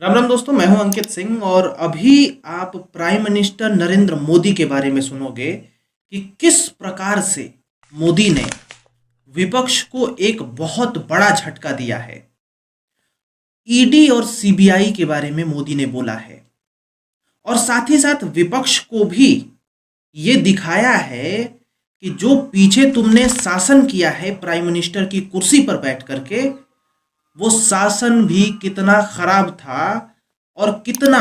राम राम दोस्तों, मैं हूं अंकित सिंह और अभी आप प्राइम मिनिस्टर नरेंद्र मोदी के बारे में सुनोगे कि किस प्रकार से मोदी ने विपक्ष को एक बहुत बड़ा झटका दिया है। ईडी और सीबीआई के बारे में मोदी ने बोला है और साथ ही साथ विपक्ष को भी ये दिखाया है कि जो पीछे तुमने शासन किया है प्राइम मिनिस्टर की कुर्सी पर बैठ करके, वो शासन भी कितना खराब था और कितना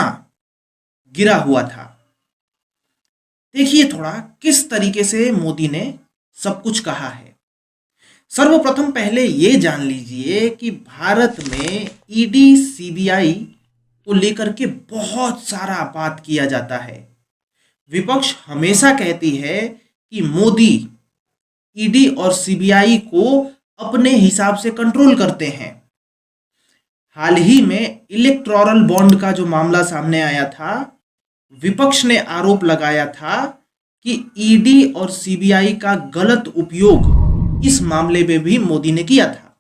गिरा हुआ था। देखिए थोड़ा किस तरीके से मोदी ने सब कुछ कहा है। सर्वप्रथम पहले ये जान लीजिए कि भारत में ईडी सीबीआई को लेकर के बहुत सारा बात किया जाता है। विपक्ष हमेशा कहती है कि मोदी ईडी और सीबीआई को अपने हिसाब से कंट्रोल करते हैं। हाल ही में इलेक्टोरल बॉन्ड का जो मामला सामने आया था, विपक्ष ने आरोप लगाया था कि ईडी और सीबीआई का गलत उपयोग इस मामले में भी मोदी ने किया था।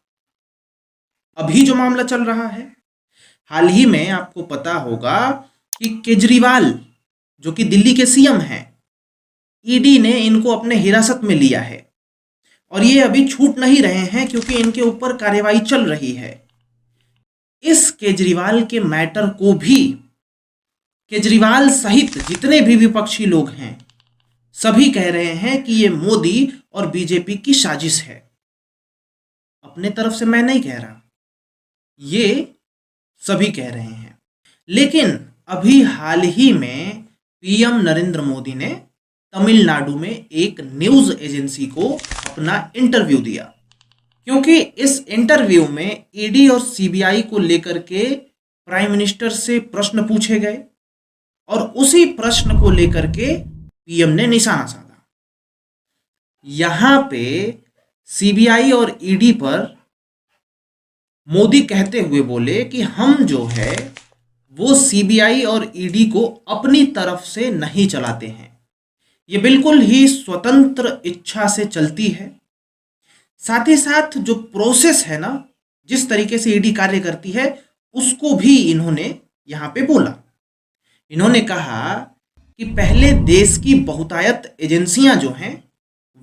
अभी जो मामला चल रहा है, हाल ही में आपको पता होगा कि केजरीवाल जो कि दिल्ली के सीएम हैं, ईडी ने इनको अपने हिरासत में लिया है और ये अभी छूट नहीं रहे हैं क्योंकि इनके ऊपर कार्यवाही चल रही है। इस केजरीवाल के मैटर को भी केजरीवाल सहित जितने भी विपक्षी लोग हैं, सभी कह रहे हैं कि ये मोदी और बीजेपी की साजिश है। अपने तरफ से मैं नहीं कह रहा, ये सभी कह रहे हैं। लेकिन अभी हाल ही में पीएम नरेंद्र मोदी ने तमिलनाडु में एक न्यूज एजेंसी को अपना इंटरव्यू दिया, क्योंकि इस इंटरव्यू में ईडी और सीबीआई को लेकर के प्राइम मिनिस्टर से प्रश्न पूछे गए और उसी प्रश्न को लेकर के पीएम ने निशाना साधा। यहां पे सीबीआई और ईडी पर मोदी कहते हुए बोले कि हम जो है वो सीबीआई और ईडी को अपनी तरफ से नहीं चलाते हैं, ये बिल्कुल ही स्वतंत्र इच्छा से चलती है। साथ ही साथ जो प्रोसेस है ना, जिस तरीके से ईडी कार्य करती है, उसको भी इन्होंने यहां पे बोला। इन्होंने कहा कि पहले देश की बहुतायत एजेंसियां जो हैं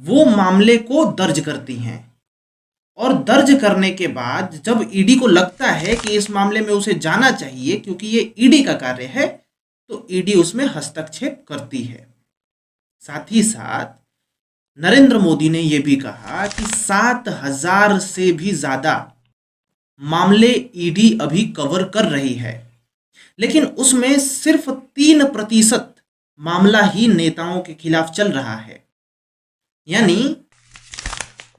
वो मामले को दर्ज करती हैं और दर्ज करने के बाद जब ईडी को लगता है कि इस मामले में उसे जाना चाहिए क्योंकि ये ईडी का कार्य है, तो ईडी उसमें हस्तक्षेप करती है। साथ ही साथ नरेंद्र मोदी ने यह भी कहा कि 7,000 से भी ज्यादा मामले ईडी अभी कवर कर रही है, लेकिन उसमें सिर्फ 3% मामला ही नेताओं के खिलाफ चल रहा है। यानी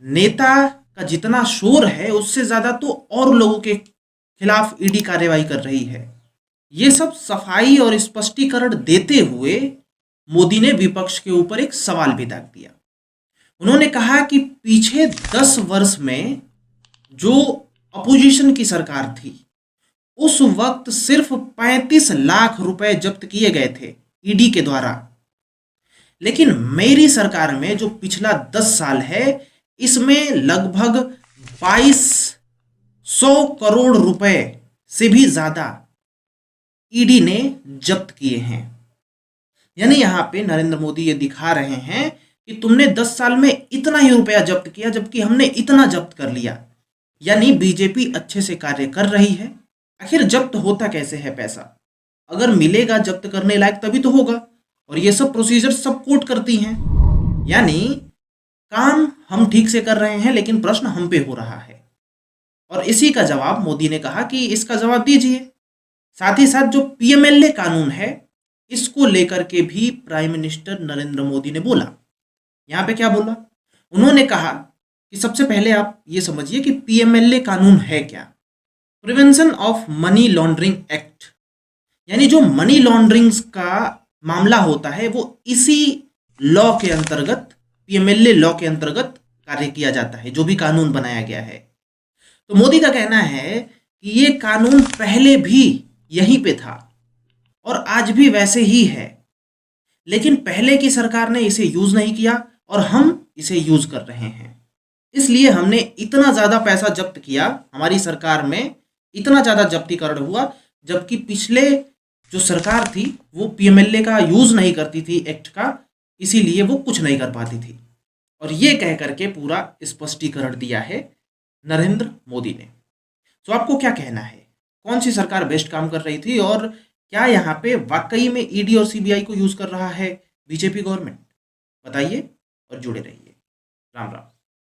नेता का जितना शोर है उससे ज्यादा तो और लोगों के खिलाफ ईडी कार्यवाही कर रही है। ये सब सफाई और स्पष्टीकरण देते हुए मोदी ने विपक्ष के ऊपर एक सवाल भी दाग दिया। उन्होंने कहा कि पीछे 10 वर्ष में जो अपोजिशन की सरकार थी, उस वक्त सिर्फ 35 लाख रुपए जब्त किए गए थे ईडी के द्वारा, लेकिन मेरी सरकार में जो पिछला 10 साल है, इसमें लगभग 2200 करोड़ रुपए से भी ज्यादा ईडी ने जब्त किए हैं। यानी यहां पे नरेंद्र मोदी ये दिखा रहे हैं कि तुमने 10 साल में इतना ही रुपया जब्त किया जबकि हमने इतना जब्त कर लिया। यानी बीजेपी अच्छे से कार्य कर रही है। आखिर जब्त होता कैसे है पैसा? अगर मिलेगा जब्त करने लायक तभी तो होगा, और ये सब प्रोसीजर सब कोर्ट करती हैं। यानी काम हम ठीक से कर रहे हैं लेकिन प्रश्न हम पे हो रहा है, और इसी का जवाब मोदी ने कहा कि इसका जवाब दीजिए। साथ ही साथ जो पीएमएलए कानून है, इसको लेकर के भी प्राइम मिनिस्टर नरेंद्र मोदी ने बोला। यहां पे क्या बोला? उन्होंने कहा कि सबसे पहले आप ये समझिए कि पीएमएलए कानून है क्या। Prevention of money laundering act, यानी जो मनी लॉन्ड्रिंग का मामला होता है वो इसी लॉ के अंतर्गत, पीएमएलए लॉ के अंतर्गत कार्य किया जाता है, जो भी कानून बनाया गया है। तो मोदी का कहना है कि ये कानून पहले भी यहीं पे था और आज भी वैसे ही है, लेकिन पहले की सरकार ने इसे यूज नहीं किया और हम इसे यूज कर रहे हैं। इसलिए हमने इतना ज्यादा पैसा जब्त किया, हमारी सरकार में इतना ज्यादा जब्तीकरण हुआ जबकि पिछले जो सरकार थी वो पीएमएलए का यूज नहीं करती थी एक्ट का, इसीलिए वो कुछ नहीं कर पाती थी। और ये कह करके पूरा स्पष्टीकरण दिया है नरेंद्र मोदी ने। तो आपको क्या कहना है, कौन सी सरकार बेस्ट काम कर रही थी, और क्या यहाँ पे वाकई में ईडी और सीबीआई को यूज कर रहा है बीजेपी गवर्नमेंट? बताइए और जुड़े रहिए। राम राम।